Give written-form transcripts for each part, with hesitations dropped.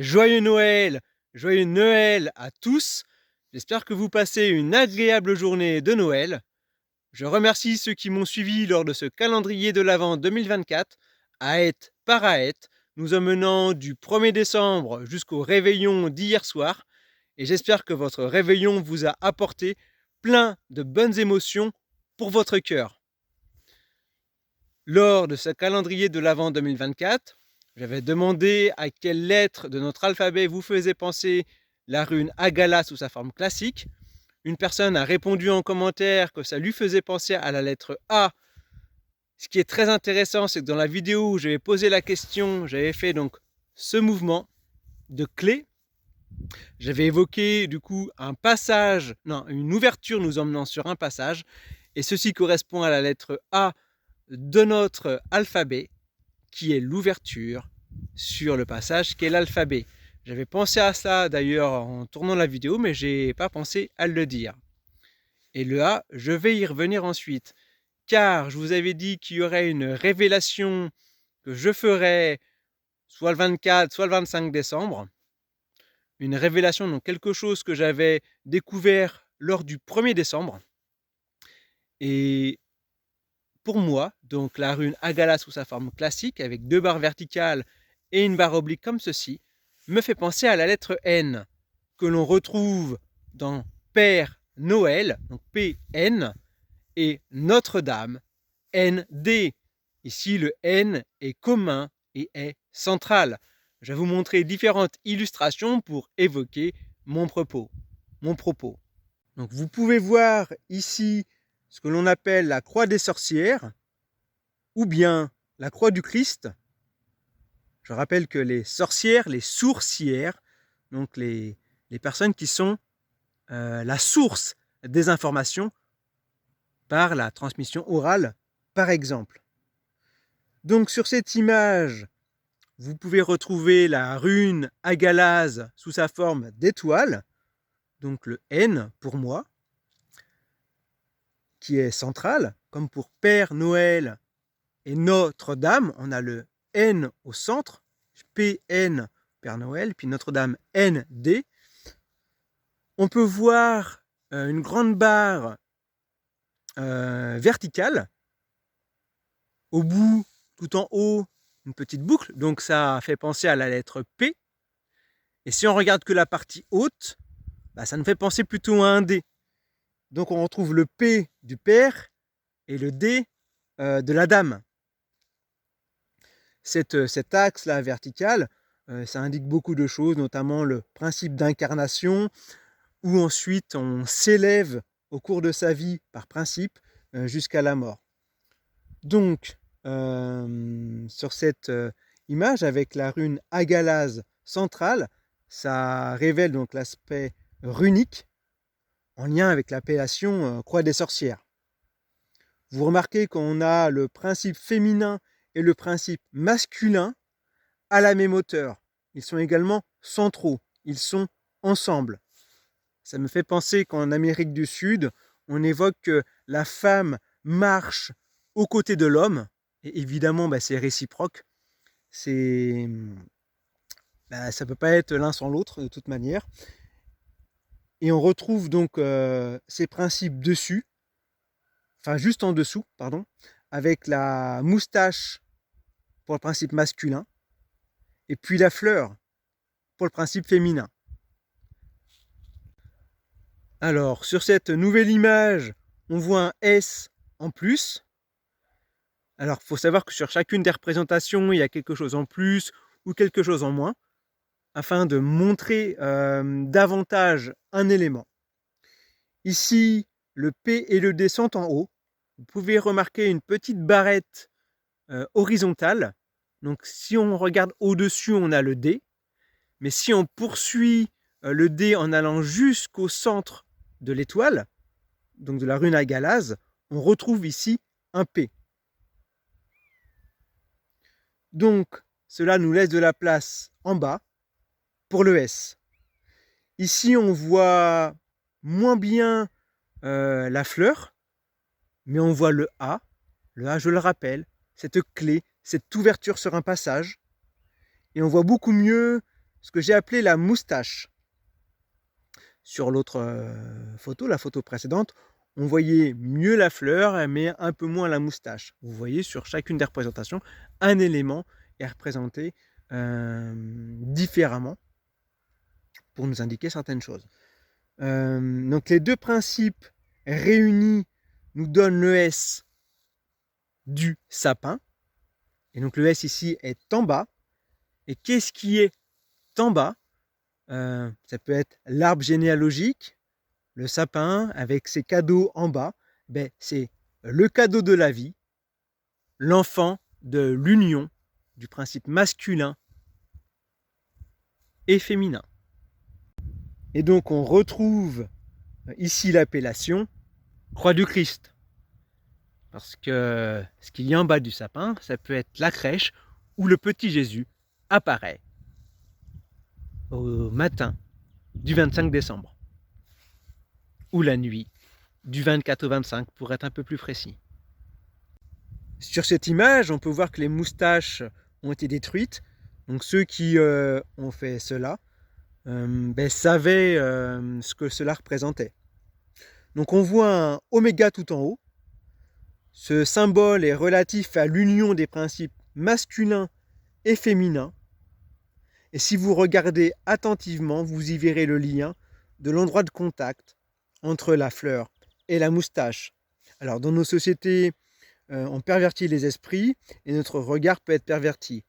Joyeux Noël à tous. J'espère que vous passez une agréable journée de Noël. Je remercie ceux qui m'ont suivi lors de ce calendrier de l'Avent 2024, Aète par Aète, nous emmenant du 1er décembre jusqu'au réveillon d'hier soir. Et j'espère que votre réveillon vous a apporté plein de bonnes émotions pour votre cœur. Lors de ce calendrier de l'Avent 2024, j'avais demandé à quelle lettre de notre alphabet vous faisait penser la rune Agala sous sa forme classique. Une personne a répondu en commentaire que ça lui faisait penser à la lettre A. Ce qui est très intéressant, c'est que dans la vidéo où j'avais posé la question, j'avais fait donc ce mouvement de clé. J'avais évoqué du coup une ouverture nous emmenant sur un passage. Et ceci correspond à la lettre A de notre alphabet, qui est l'ouverture sur le passage qu'est l'alphabet. J'avais pensé à ça d'ailleurs en tournant la vidéo, mais j'ai pas pensé à le dire. Et le A, je vais y revenir ensuite, car je vous avais dit qu'il y aurait une révélation que je ferais soit le 24, soit le 25 décembre. Une révélation, donc quelque chose que j'avais découvert lors du 1er décembre. Et pour moi, donc la rune Agala sous sa forme classique, avec 2 barres verticales et une barre oblique comme ceci, me fait penser à la lettre N, que l'on retrouve dans Père Noël, donc PN, et Notre-Dame, ND. Ici, le N est commun et est central. Je vais vous montrer différentes illustrations pour évoquer mon propos. Donc, vous pouvez voir ici ce que l'on appelle la croix des sorcières, ou bien la croix du Christ. Je rappelle que les sorcières, les sourcières, donc les personnes qui sont la source des informations par la transmission orale, par exemple. Donc sur cette image, vous pouvez retrouver la rune Agalaz sous sa forme d'étoile, donc le N pour moi, qui est central, comme pour Père Noël et Notre-Dame, on a le N au centre, PN, Père Noël, puis Notre-Dame, ND. On peut voir une grande barre verticale, au bout, tout en haut, une petite boucle, donc ça fait penser à la lettre P. Et si on regarde que la partie haute, ça nous fait penser plutôt à un D. Donc on retrouve le P du Père et le D de la Dame. Cet axe-là vertical, ça indique beaucoup de choses, notamment le principe d'incarnation, où ensuite on s'élève au cours de sa vie par principe jusqu'à la mort. Donc, sur cette image avec la rune Agalaz centrale, ça révèle donc l'aspect runique en lien avec l'appellation croix des sorcières. Vous remarquez qu'on a le principe féminin et le principe masculin à la même hauteur. Ils sont également centraux, ils sont ensemble. Ça me fait penser qu'en Amérique du Sud, on évoque que la femme marche aux côtés de l'homme, et évidemment c'est réciproque. Ça ne peut pas être l'un sans l'autre de toute manière. Et on retrouve donc ces principes dessus, enfin juste en dessous, pardon, avec la moustache pour le principe masculin, et puis la fleur pour le principe féminin. Alors, sur cette nouvelle image, on voit un S en plus. Alors, il faut savoir que sur chacune des représentations, il y a quelque chose en plus ou quelque chose en moins, afin de montrer davantage un élément. Ici, le P et le D sont en haut. Vous pouvez remarquer une petite barrette horizontale. Donc, si on regarde au-dessus, on a le D. Mais si on poursuit le D en allant jusqu'au centre de l'étoile, donc de la rune Agalaz, on retrouve ici un P. Donc, cela nous laisse de la place en bas pour le S. Ici, on voit moins bien la fleur, mais on voit le A. Le A, je le rappelle, cette clé, cette ouverture sur un passage. Et on voit beaucoup mieux ce que j'ai appelé la moustache. Sur l'autre photo, la photo précédente, on voyait mieux la fleur, mais un peu moins la moustache. Vous voyez, sur chacune des représentations, un élément est représenté différemment pour nous indiquer certaines choses. Donc les deux principes réunis nous donnent le S du sapin. Et donc le S ici est en bas. Et qu'est-ce qui est en bas? Ça peut être l'arbre généalogique, le sapin avec ses cadeaux en bas. Ben, c'est le cadeau de la vie, l'enfant de l'union du principe masculin et féminin. Et donc on retrouve ici l'appellation croix du Christ. Parce que ce qu'il y a en bas du sapin, ça peut être la crèche où le petit Jésus apparaît au matin du 25 décembre. Ou la nuit du 24 au 25 pour être un peu plus précis. Sur cette image, on peut voir que les moustaches ont été détruites. Donc ceux qui ont fait cela savaient ce que cela représentait. Donc on voit un oméga tout en haut. Ce symbole est relatif à l'union des principes masculins et féminins. Et si vous regardez attentivement, vous y verrez le lien de l'endroit de contact entre la fleur et la moustache. Alors dans nos sociétés, on pervertit les esprits et notre regard peut être perverti.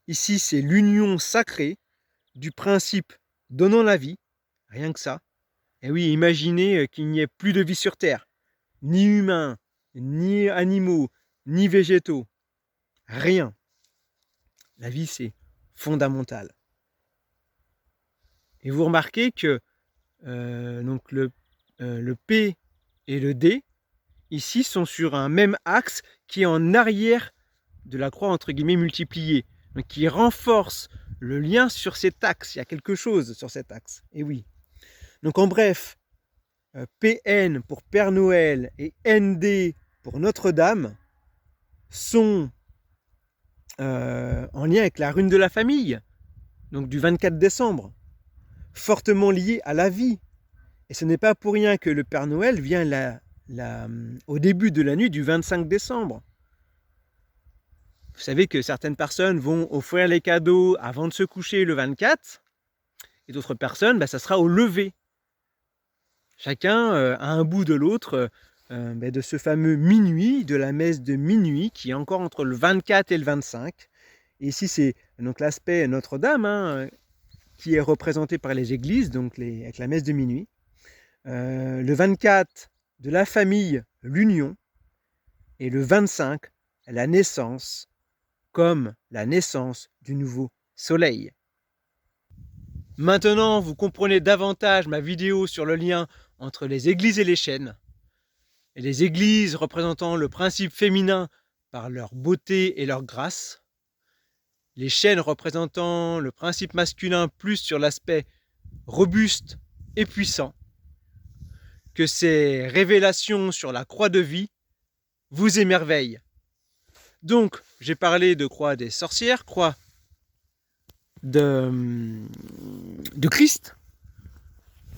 Ici, c'est l'union sacrée du principe donnant la vie, rien que ça. Et oui, imaginez qu'il n'y ait plus de vie sur Terre, ni humains, ni animaux, ni végétaux, rien. La vie, c'est fondamental. Et vous remarquez que donc le P et le D, ici, sont sur un même axe qui est en arrière de la croix, entre guillemets, multipliée. Donc, qui renforce le lien sur cet axe. Il y a quelque chose sur cet axe. Et oui. Donc, en bref, PN pour Père Noël et ND pour Notre-Dame sont en lien avec la rune de la famille, donc du 24 décembre, fortement liée à la vie. Et ce n'est pas pour rien que le Père Noël vient au début de la nuit du 25 décembre. Vous savez que certaines personnes vont offrir les cadeaux avant de se coucher le 24, et d'autres personnes, ça sera au lever. Chacun a un bout de l'autre de ce fameux minuit, de la messe de minuit, qui est encore entre le 24 et le 25. Et ici, c'est donc l'aspect Notre-Dame, qui est représenté par les églises, donc avec la messe de minuit. Le 24, de la famille, l'union. Et le 25, la naissance, comme la naissance du nouveau soleil. Maintenant, vous comprenez davantage ma vidéo sur le lien entre les églises et les chênes. Et les églises représentant le principe féminin par leur beauté et leur grâce. Les chênes représentant le principe masculin plus sur l'aspect robuste et puissant. Que ces révélations sur la croix de vie vous émerveillent. Donc, j'ai parlé de croix des sorcières, croix de Christ,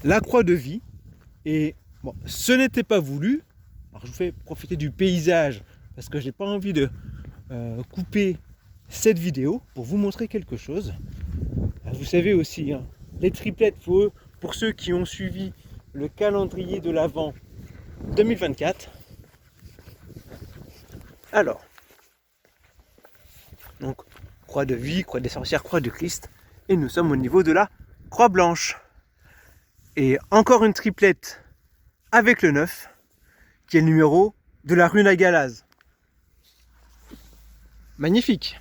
la croix de vie. Et bon, ce n'était pas voulu. Alors, je vous fais profiter du paysage parce que je n'ai pas envie de couper cette vidéo pour vous montrer quelque chose. Vous savez aussi, les triplettes, pour ceux qui ont suivi le calendrier de l'Avent 2024. Alors, donc, croix de vie, croix des sorcières, croix du Christ. Et nous sommes au niveau de la croix blanche. Et encore une triplette avec le 9, qui est le numéro de la rune Agalaz. Magnifique.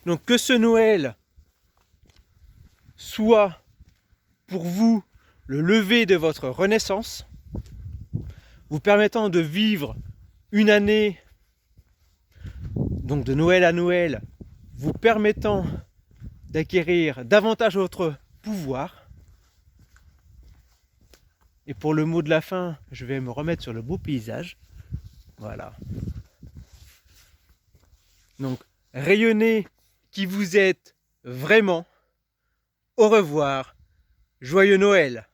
Donc que ce Noël soit pour vous le lever de votre renaissance, vous permettant de vivre une année, donc de Noël à Noël, vous permettant d'acquérir davantage votre pouvoir. Et pour le mot de la fin, je vais me remettre sur le beau paysage. Voilà. Donc, rayonnez qui vous êtes vraiment, au revoir, joyeux Noël!